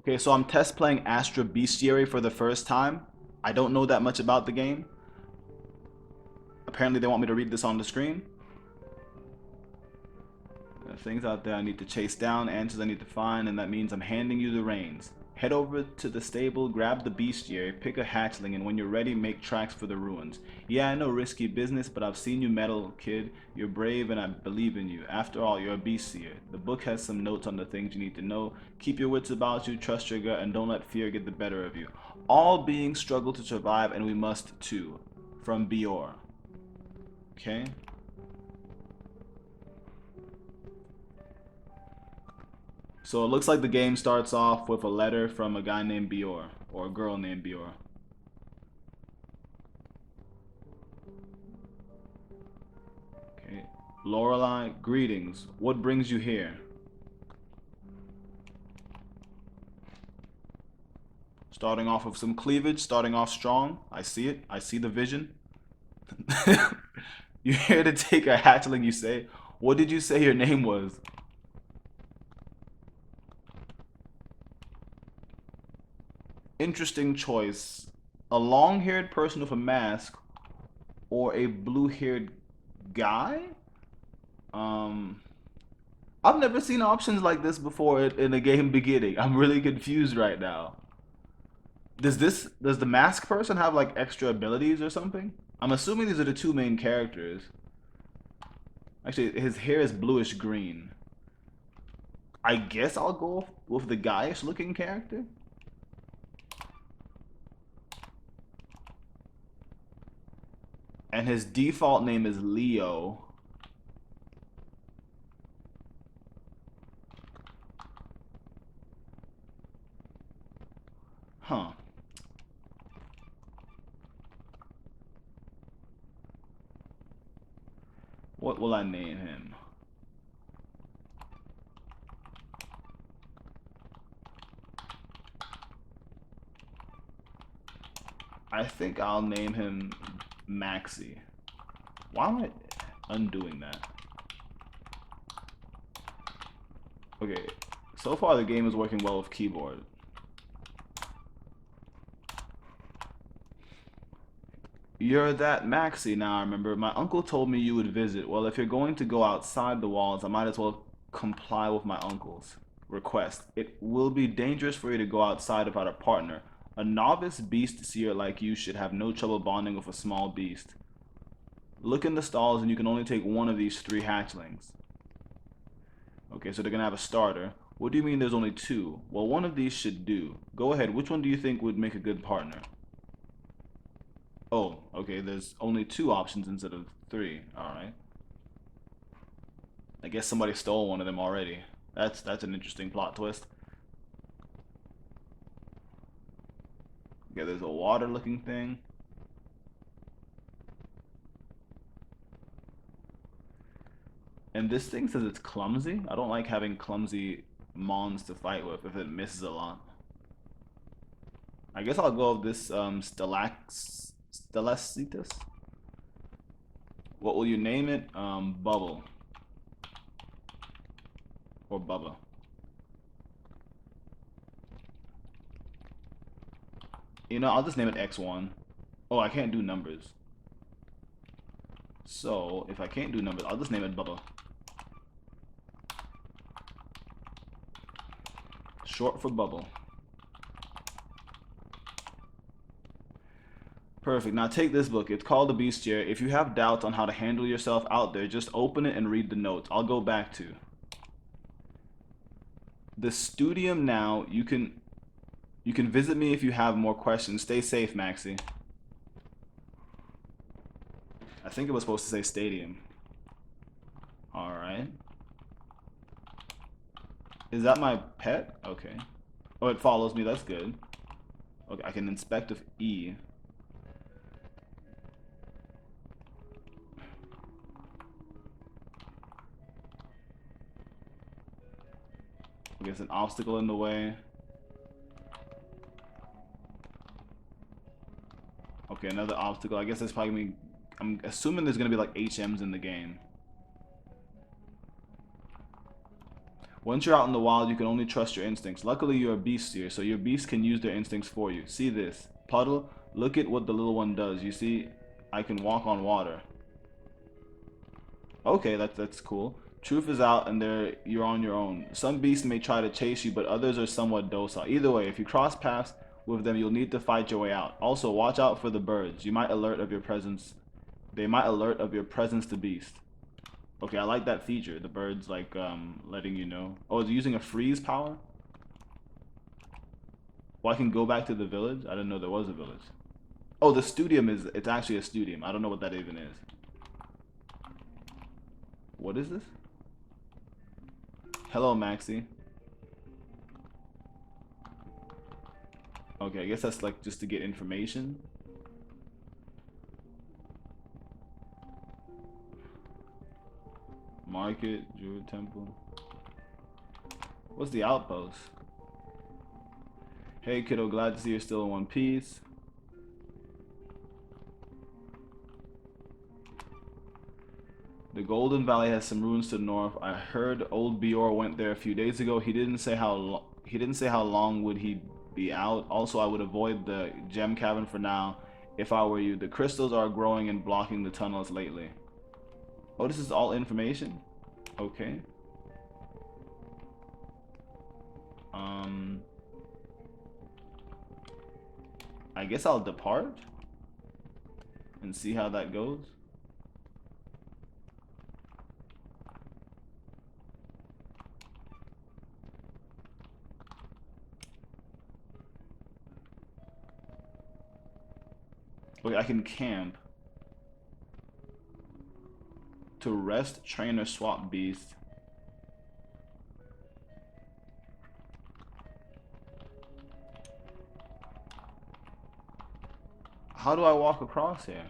Okay, so I'm test playing Astra Bestiary for the first time. I don't know that much about the game. Apparently they want me to read this on the screen. There are things out there I need to chase down, answers I need to find, and that means I'm handing you the reins. Head over to the stable, grab the bestiary, pick a hatchling, and when you're ready, make tracks for the ruins. Yeah, I know risky business, but I've seen you meddle, kid. You're brave and I believe in you. After all, you're a bestiary. The book has some notes on the things you need to know. Keep your wits about you, trust your gut, and don't let fear get the better of you. All beings struggle to survive, and we must too. From Bior. Okay? So it looks like the game starts off with a letter from a guy named Bior, or a girl named Bior. Okay. Lorelei, greetings. What brings you here? Starting off with some cleavage, starting off strong. I see it. I see the vision. You're here to take a hatchling, you say? What did you say your name was? Interesting choice. A long-haired person with a mask or a blue-haired guy? Um, I've never seen options like this before in a game beginning. I'm really confused right now. Does the mask person have like extra abilities or something? I'm assuming these are the two main characters. Actually, his hair is bluish green. I guess I'll go with the guyish looking character. And his default name is Leo. Huh. What will I name him? I think I'll name him Maxi. Why am I undoing that? Okay, so far the game is working well with keyboard. You're that Maxi now, I remember. My uncle told me you would visit. Well, if you're going to go outside the walls, I might as well comply with my uncle's request. It will be dangerous for you to go outside without a partner. A novice beast seer like you should have no trouble bonding with a small beast. Look in the stalls and you can only take one of these three hatchlings. Okay, so they're gonna have a starter. What do you mean there's only two? Well, one of these should do. Go ahead, which one do you think would make a good partner? Oh, okay, there's only two options instead of three. Alright. I guess somebody stole one of them already. That's an interesting plot twist. Okay, there's a water looking thing. And this thing says it's clumsy. I don't like having clumsy mons to fight with if it misses a lot. I guess I'll go with this Stellacitus. What will you name it? Bubble. Or Bubba. You know, I'll just name it X1. Oh, I can't do numbers. So, if I can't do numbers, I'll just name it Bubba. Short for Bubble. Perfect. Now take this book. It's called The Bestiary. If you have doubts on how to handle yourself out there, just open it and read the notes. I'll go back to the studium now. You can visit me if you have more questions. Stay safe, Maxie. I think it was supposed to say stadium. Alright. Is that my pet? Okay. Oh, it follows me. That's good. Okay, I can inspect with E. Okay, there's an obstacle in the way. Okay, another obstacle. I guess there's probably gonna be... I'm assuming there's gonna be like HMs in the game. Once you're out in the wild, you can only trust your instincts. Luckily, you're a bestiary, so your beast can use their instincts for you. See this. Puddle, look at what the little one does. You see, I can walk on water. Okay, that's cool. Truth is out and you're on your own. Some beasts may try to chase you, but others are somewhat docile. Either way, if you cross paths with them, you'll need to fight your way out. Also, watch out for the birds. You might alert of your presence. They might alert of your presence to beast. Okay, I like that feature. The birds like letting you know. Oh, is it using a freeze power? Well, I can go back to the village. I didn't know there was a village. Oh, the studium it's actually a studium. I don't know what that even is. What is this? Hello, Maxie. Okay, I guess that's like just to get information. Market, Druid Temple. What's the outpost? Hey kiddo, glad to see you're still in one piece. The Golden Valley has some ruins to the north. I heard old Bior went there a few days ago. He didn't say how long would he be out. Also, I would avoid the gem cavern for now if I were you. The crystals are growing and blocking the tunnels lately. Oh, this is all information? Okay. I guess I'll depart and see how that goes. Okay, I can camp. To rest, train, or swap beast. How do I walk across here?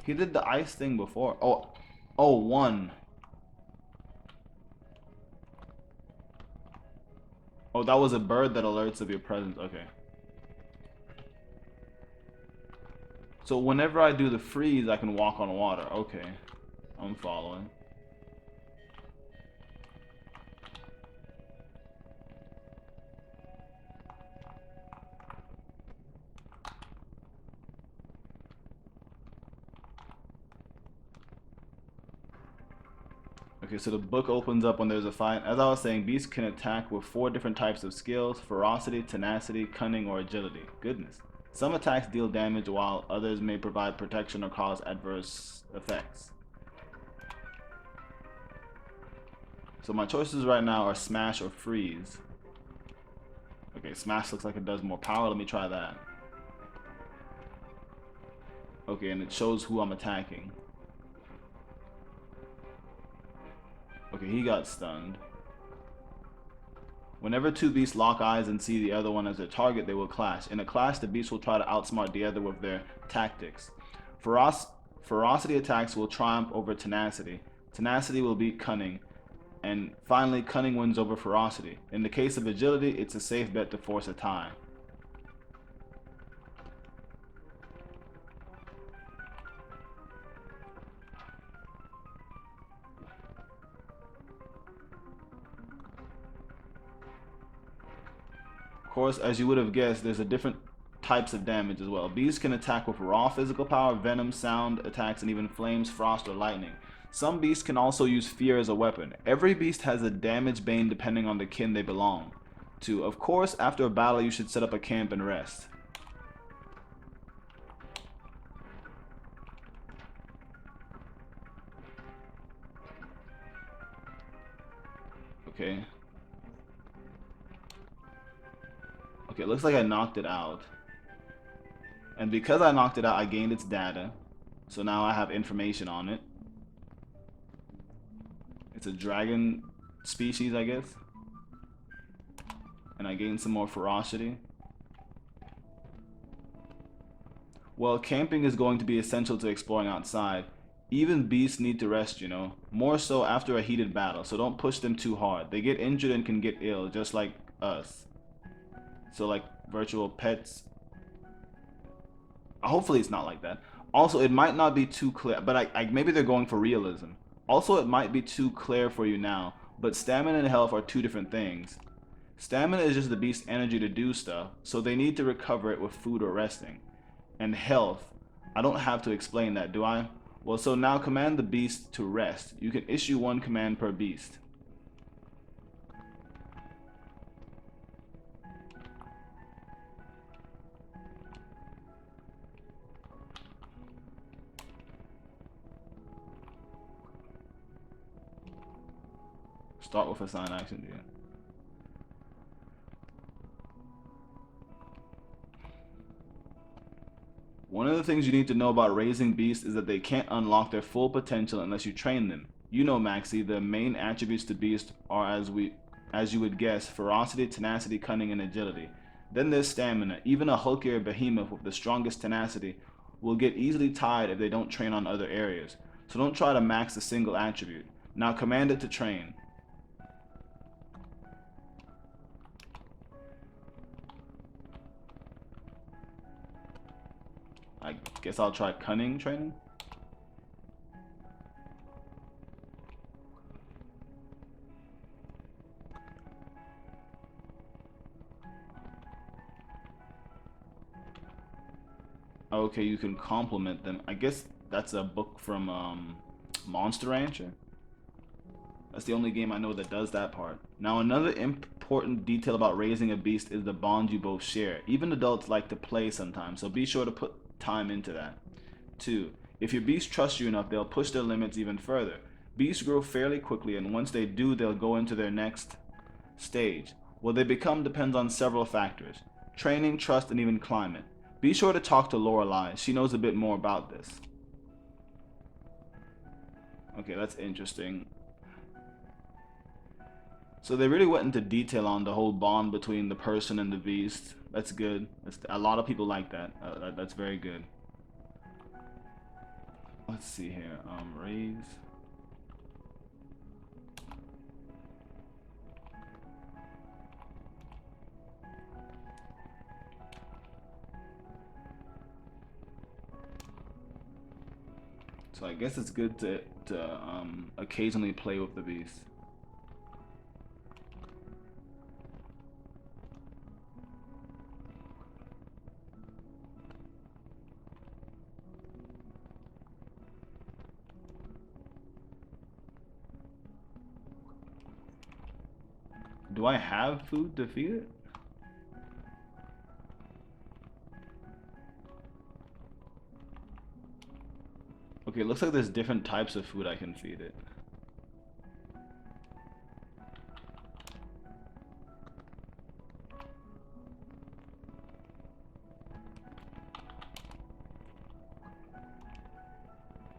He did the ice thing before. Oh, one. Oh, that was a bird that alerts of your presence. Okay. So whenever I do the freeze, I can walk on water. Okay. I'm following. Okay, so the book opens up when there's a fight. As I was saying, beasts can attack with 4 different types of skills: ferocity, tenacity, cunning, or agility. Goodness. Some attacks deal damage while others may provide protection or cause adverse effects. So my choices right now are smash or freeze. Okay, smash looks like it does more power. Let me try that. Okay, and it shows who I'm attacking. Okay, he got stunned. Whenever 2 beasts lock eyes and see the other one as their target, they will clash. In a clash, the beast will try to outsmart the other with their tactics. Ferocity attacks will triumph over tenacity. Tenacity will beat cunning. And finally, cunning wins over ferocity. In the case of agility, it's a safe bet to force a tie. Of course, as you would have guessed, there's a different types of damage as well. Beasts can attack with raw physical power, venom, sound attacks, and even flames, frost, or lightning. Some beasts can also use fear as a weapon. Every beast has a damage bane depending on the kin they belong to. Of course, after a battle, you should set up a camp and rest. Okay. Okay, it looks like I knocked it out. And because I knocked it out, I gained its data. So now I have information on it. It's a dragon species, I guess. And I gained some more ferocity. Well, camping is going to be essential to exploring outside. Even beasts need to rest, you know. More so after a heated battle, so don't push them too hard. They get injured and can get ill, just like us. So like virtual pets. Hopefully it's not like that. Also, it might not be too clear, but maybe they're going for realism. Also, it might be too clear for you now, but stamina and health are two different things. Stamina is just the beast's energy to do stuff, so they need to recover it with food or resting. And health, I don't have to explain that, do I? Well, so now command the beast to rest. You can issue one command per beast. Start with assign action, yeah. One of the things you need to know about raising beasts is that they can't unlock their full potential unless you train them. You know, Maxie, the main attributes to beasts are, as you would guess, ferocity, tenacity, cunning, and agility. Then there's stamina. Even a hulkier behemoth with the strongest tenacity will get easily tired if they don't train on other areas. So don't try to max a single attribute. Now command it to train. I guess I'll try cunning training. Okay, you can compliment them. I guess that's a book from Monster Rancher. That's the only game I know that does that part. Now, another important detail about raising a beast is the bond you both share. Even adults like to play sometimes, so be sure to put time into that. 2. If your beast trusts you enough, they'll push their limits even further. Beasts grow fairly quickly, and once they do, they'll go into their next stage. What they become depends on several factors: training, trust, and even climate. Be sure to talk to Lorelei. She knows a bit more about this. Okay, that's interesting. So they really went into detail on the whole bond between the person and the beast. That's good. A lot of people like that. That's very good. Let's see here. Raise. So I guess it's good to occasionally play with the beast. Do I have food to feed it? Okay, it looks like there's different types of food I can feed it.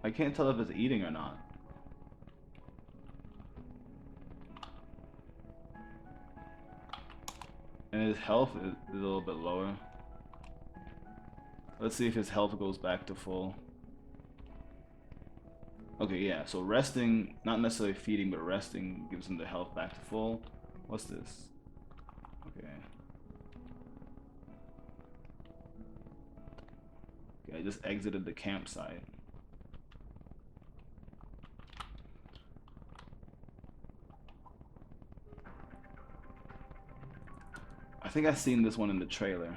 I can't tell if it's eating or not. And his health is a little bit lower. Let's see if his health goes back to full. Okay, yeah, so resting, not necessarily feeding, but resting gives him the health back to full. What's this? Okay. Okay, I just exited the campsite. I think I've seen this one in the trailer.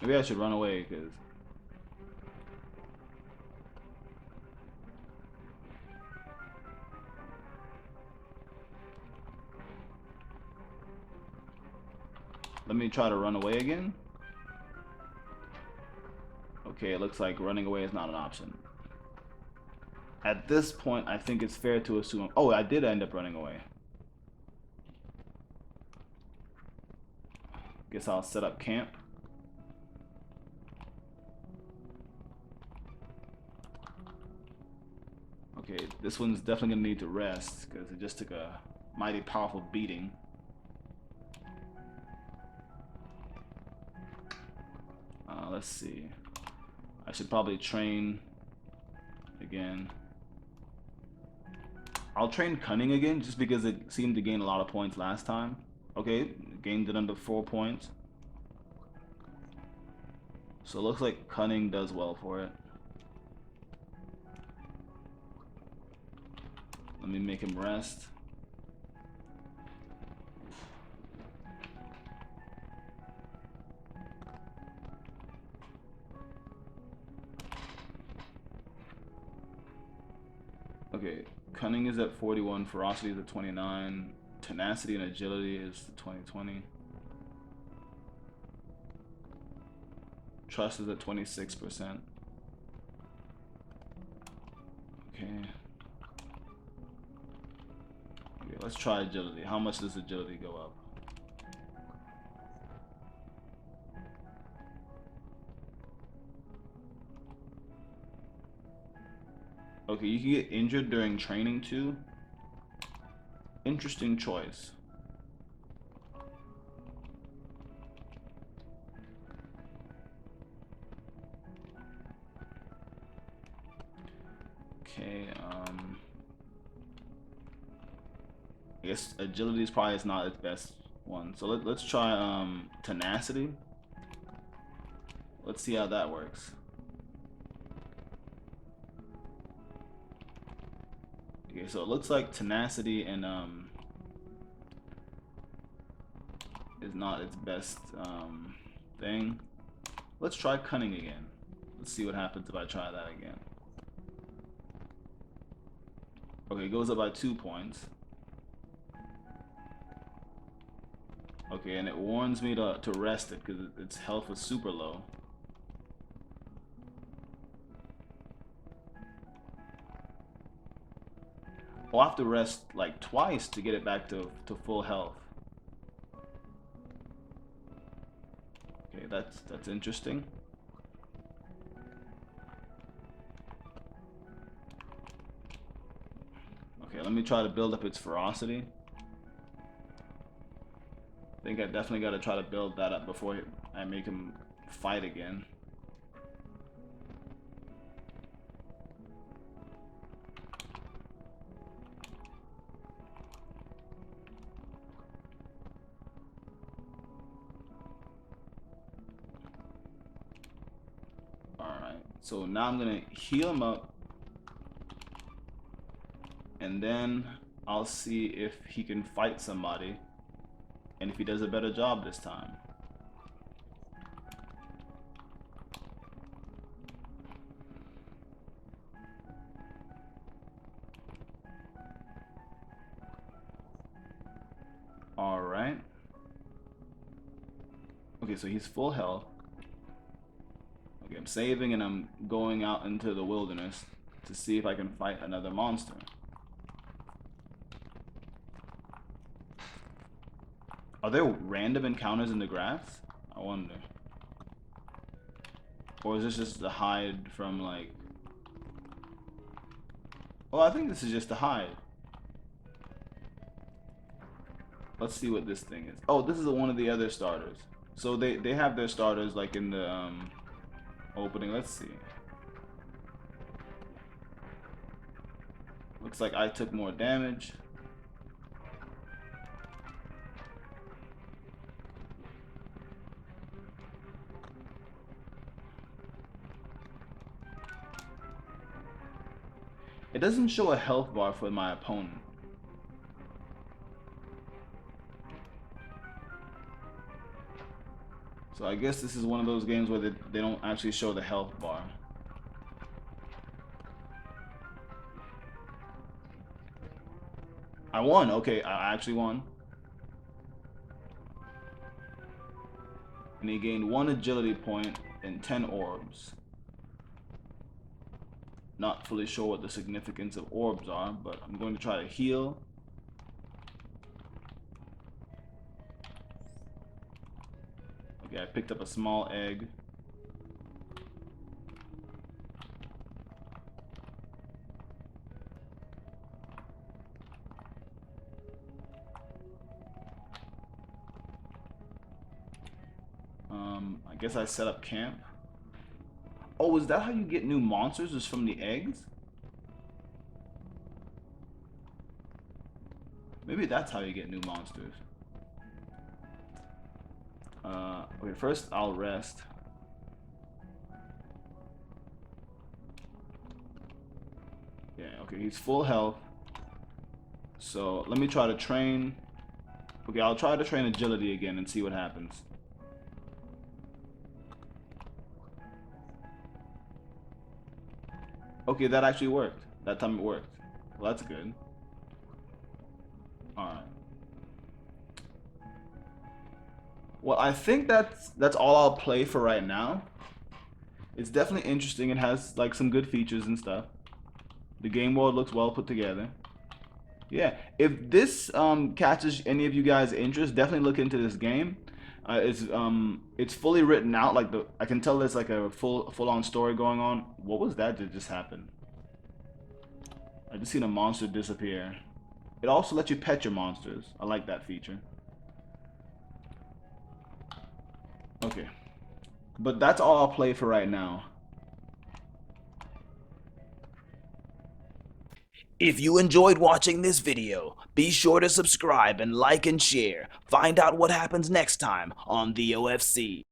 Maybe I should run away, because... Let me try to run away again. Okay, it looks like running away is not an option. At this point, I think it's fair to assume... Oh, I did end up running away. Guess I'll set up camp. Okay, this one's definitely gonna need to rest, because it just took a mighty powerful beating. Let's see. I should probably train again. I'll train cunning again just because it seemed to gain a lot of points last time. Okay, gained it under 4 points. So it looks like cunning does well for it. Let me make him rest. Okay, cunning is at 41, ferocity is at 29, tenacity and agility is 2020. Trust is at 26%. Okay. Okay, let's try agility. How much does agility go up? Okay, you can get injured during training too. Interesting choice. Okay, I guess agility is probably not its best one. So let's try tenacity. Let's see how that works. Okay, so it looks like tenacity and is not its best thing. Let's try cunning again. Let's see what happens if I try that again. Okay, it goes up by 2 points. Okay, and it warns me to rest it because its health is super low. I'll have to rest like twice to get it back to full health. Okay, that's interesting. Okay, let me try to build up its ferocity. I think I definitely got to try to build that up before I make him fight again. Alright, so now I'm going to heal him up. And then I'll see if he can fight somebody. And if he does a better job this time. Alright. Okay, so he's full health. Okay, I'm saving and I'm going out into the wilderness to see if I can fight another monster. Are there random encounters in the grass? I wonder. Or is this just the hide from like... Oh, I think this is just a hide. Let's see what this thing is. Oh, this is one of the other starters. So they have their starters like in the opening. Let's see. Looks like I took more damage. It doesn't show a health bar for my opponent. So I guess this is one of those games where they don't actually show the health bar. I won. Okay, I actually won. And he gained 1 agility point and 10 orbs. Not fully sure what the significance of orbs are, but I'm going to try to heal. Okay, I picked up a small egg. I guess I set up camp. Oh, is that how you get new monsters? Is from the eggs? Maybe that's how you get new monsters. Okay, first I'll rest. Yeah, okay, he's full health. So let me try to train. Okay, I'll try to train agility again and see what happens. Okay, that actually worked. That time it worked. Well, that's good. Alright. Well, I think that's all I'll play for right now. It's definitely interesting. It has like some good features and stuff. The game world looks well put together. Yeah, if this catches any of you guys' interest, definitely look into this game. It's fully written out. Like the I can tell there's like a full on story going on. What was that that just happened? I just seen a monster disappear. It also lets you pet your monsters. I like that feature. Okay, but that's all I'll play for right now. If you enjoyed watching this video, be sure to subscribe and like and share. Find out what happens next time on the OFC.